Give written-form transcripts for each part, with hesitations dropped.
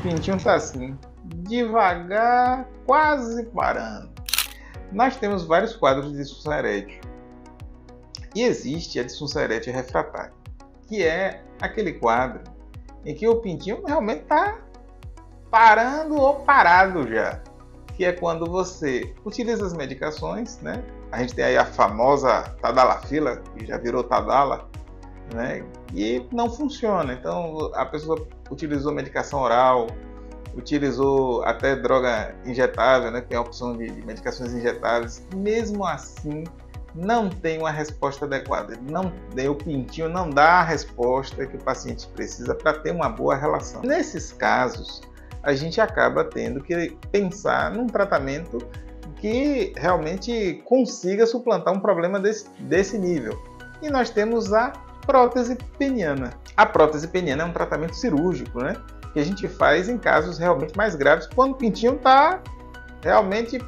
pintinho está assim, devagar, quase parando. Nós temos vários quadros de disfunção erétil. E existe a disfunção erétil refratária, que é aquele quadro em que o pintinho realmente está parando ou parado já. Que é quando você utiliza as medicações, né? A gente tem aí a famosa Tadalafila, que já virou Tadala, né? E não funciona. Então a pessoa utilizou medicação oral, utilizou até droga injetável, né? Tem a opção de medicações injetáveis. Mesmo assim, não tem uma resposta adequada. O pintinho não dá a resposta que o paciente precisa para ter uma boa relação. Nesses casos, a gente acaba tendo que pensar num tratamento que realmente consiga suplantar um problema desse nível. E nós temos a prótese peniana. A prótese peniana é um tratamento cirúrgico, né? Que a gente faz em casos realmente mais graves, quando o pintinho está realmente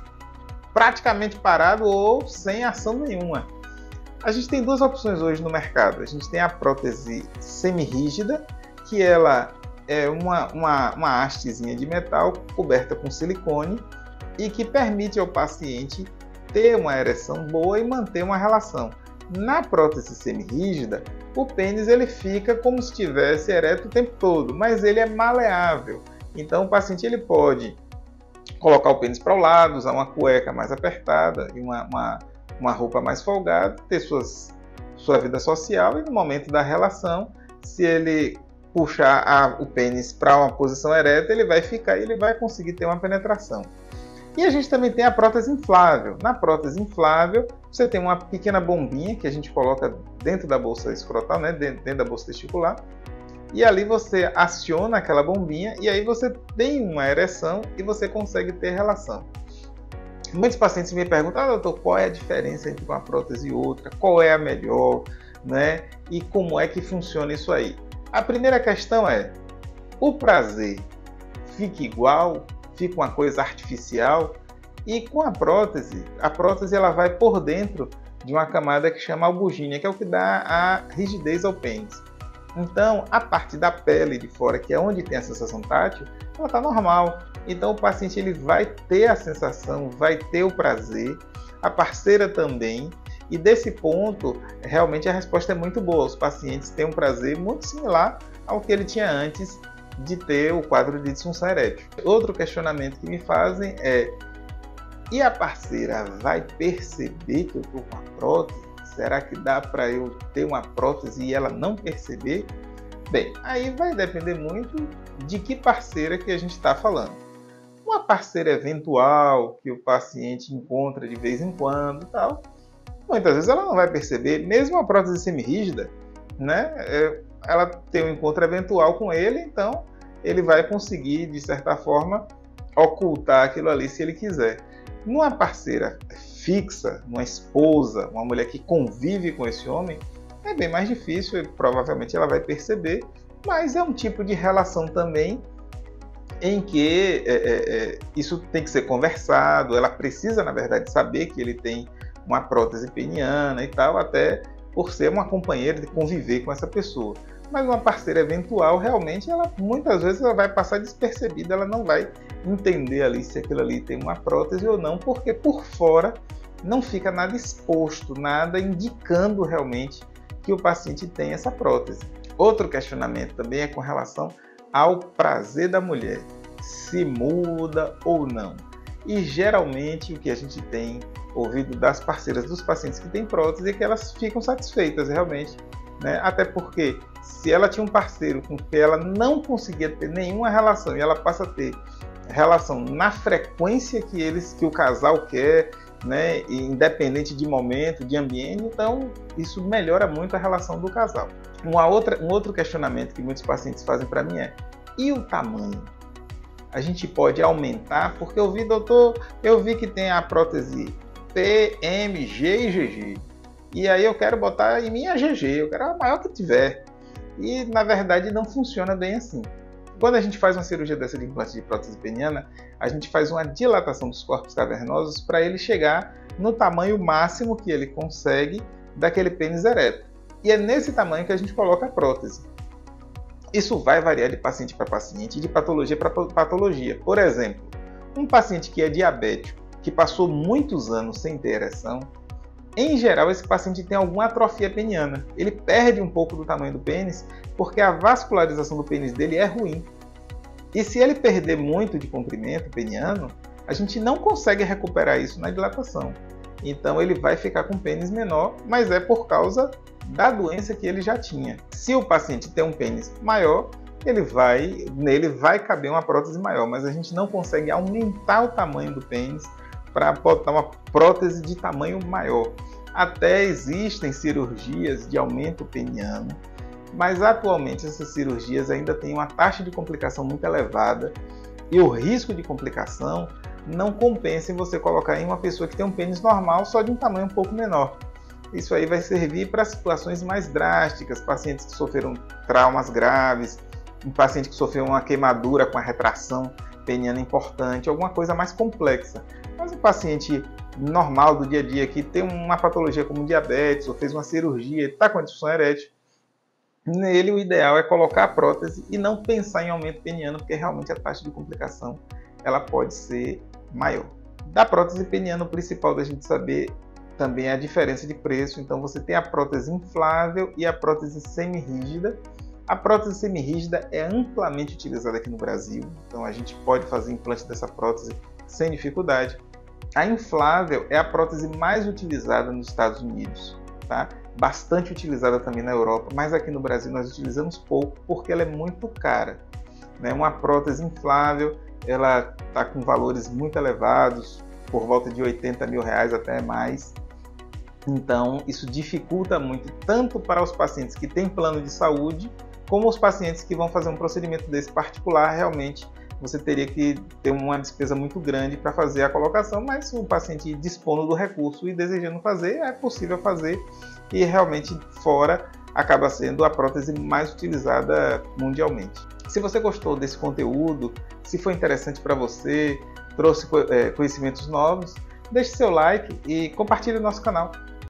praticamente parado ou sem ação nenhuma. A gente tem duas opções hoje no mercado. A gente tem a prótese semirrígida, que ela é uma hastezinha de metal coberta com silicone e que permite ao paciente ter uma ereção boa e manter uma relação. Na prótese semirrígida, o pênis ele fica como se estivesse ereto o tempo todo, mas ele é maleável. Então o paciente ele pode colocar o pênis para o lado, usar uma cueca mais apertada e uma roupa mais folgada, ter sua vida social, e no momento da relação, se ele puxar o pênis para uma posição ereta, ele vai ficar e ele vai conseguir ter uma penetração. E a gente também tem a prótese inflável. Na prótese inflável, você tem uma pequena bombinha que a gente coloca dentro da bolsa escrotal, né? dentro da bolsa testicular, e ali você aciona aquela bombinha e aí você tem uma ereção e você consegue ter relação. Muitos pacientes me perguntam, doutor, qual é a diferença entre uma prótese e outra? Qual é a melhor? Né? E como é que funciona isso aí? A primeira questão é, o prazer fica igual? Fica uma coisa artificial? E com a prótese ela vai por dentro de uma camada que chama albugínea, que é o que dá a rigidez ao pênis. Então, a parte da pele de fora, que é onde tem a sensação tátil, ela está normal. Então, o paciente ele vai ter a sensação, vai ter o prazer, a parceira também. E desse ponto, realmente a resposta é muito boa. Os pacientes têm um prazer muito similar ao que ele tinha antes de ter o quadro de disfunção erétil. Outro questionamento que me fazem é: e a parceira vai perceber que eu estou com a prótese? Será que dá para eu ter uma prótese e ela não perceber? Bem, aí vai depender muito de que parceira que a gente está falando. Uma parceira eventual que o paciente encontra de vez em quando, tal, muitas vezes ela não vai perceber. Mesmo a prótese semirrígida, né? Ela tem um encontro eventual com ele, então ele vai conseguir, de certa forma, ocultar aquilo ali se ele quiser. Numa parceira fixa, uma esposa, uma mulher que convive com esse homem, é bem mais difícil e provavelmente ela vai perceber, mas é um tipo de relação também em que isso tem que ser conversado, ela precisa, na verdade, saber que ele tem uma prótese peniana e tal, até por ser uma companheira de conviver com essa pessoa. Mas uma parceira eventual, realmente, muitas vezes ela vai passar despercebida, ela não vai entender ali se aquilo ali tem uma prótese ou não, porque por fora não fica nada exposto, nada indicando realmente que o paciente tem essa prótese. Outro questionamento também é com relação ao prazer da mulher, se muda ou não. E geralmente o que a gente tem ouvido das parceiras dos pacientes que têm prótese é que elas ficam satisfeitas realmente, né? Até porque se ela tinha um parceiro com que ela não conseguia ter nenhuma relação e ela passa a ter relação na frequência que o casal quer, né? Independente de momento, de ambiente, então isso melhora muito a relação do casal. Um outro questionamento que muitos pacientes fazem para mim é: e o tamanho? A gente pode aumentar? Porque doutor, eu vi que tem a prótese P, M, G e GG. E aí eu quero botar em minha GG, eu quero a maior que tiver. E na verdade não funciona bem assim. Quando a gente faz uma cirurgia dessa de implante de prótese peniana, a gente faz uma dilatação dos corpos cavernosos para ele chegar no tamanho máximo que ele consegue daquele pênis ereto. E é nesse tamanho que a gente coloca a prótese. Isso vai variar de paciente para paciente e de patologia para patologia. Por exemplo, um paciente que é diabético, que passou muitos anos sem ter ereção, em geral esse paciente tem alguma atrofia peniana. Ele perde um pouco do tamanho do pênis porque a vascularização do pênis dele é ruim. E se ele perder muito de comprimento peniano, a gente não consegue recuperar isso na dilatação. Então ele vai ficar com pênis menor, mas é por causa da doença que ele já tinha. Se o paciente tem um pênis maior, nele vai caber uma prótese maior, mas a gente não consegue aumentar o tamanho do pênis para botar uma prótese de tamanho maior. Até existem cirurgias de aumento peniano, mas atualmente essas cirurgias ainda têm uma taxa de complicação muito elevada e o risco de complicação não compensa em você colocar em uma pessoa que tem um pênis normal só de um tamanho um pouco menor. Isso aí vai servir para situações mais drásticas, pacientes que sofreram traumas graves, um paciente que sofreu uma queimadura com a retração peniana importante, alguma coisa mais complexa. Mas um paciente normal do dia a dia que tem uma patologia como diabetes ou fez uma cirurgia e está com a disfunção erétil, nele o ideal é colocar a prótese e não pensar em aumento peniano, porque realmente a taxa de complicação ela pode ser maior. Da prótese peniana, o principal da gente saber também é a diferença de preço. Então você tem a prótese inflável e a prótese semi-rígida. A prótese semi-rígida é amplamente utilizada aqui no Brasil, então a gente pode fazer implante dessa prótese sem dificuldade. A inflável é a prótese mais utilizada nos Estados Unidos, tá? Bastante utilizada também na Europa, mas aqui no Brasil nós utilizamos pouco porque ela é muito cara, né? Uma prótese inflável, ela está com valores muito elevados, por volta de R$80 mil até mais. Então isso dificulta muito, tanto para os pacientes que têm plano de saúde, como os pacientes que vão fazer um procedimento desse particular. Realmente você teria que ter uma despesa muito grande para fazer a colocação, mas se o paciente dispondo do recurso e desejando fazer, é possível fazer, e realmente fora acaba sendo a prótese mais utilizada mundialmente. Se você gostou desse conteúdo, se foi interessante para você, trouxe conhecimentos novos, deixe seu like e compartilhe o nosso canal.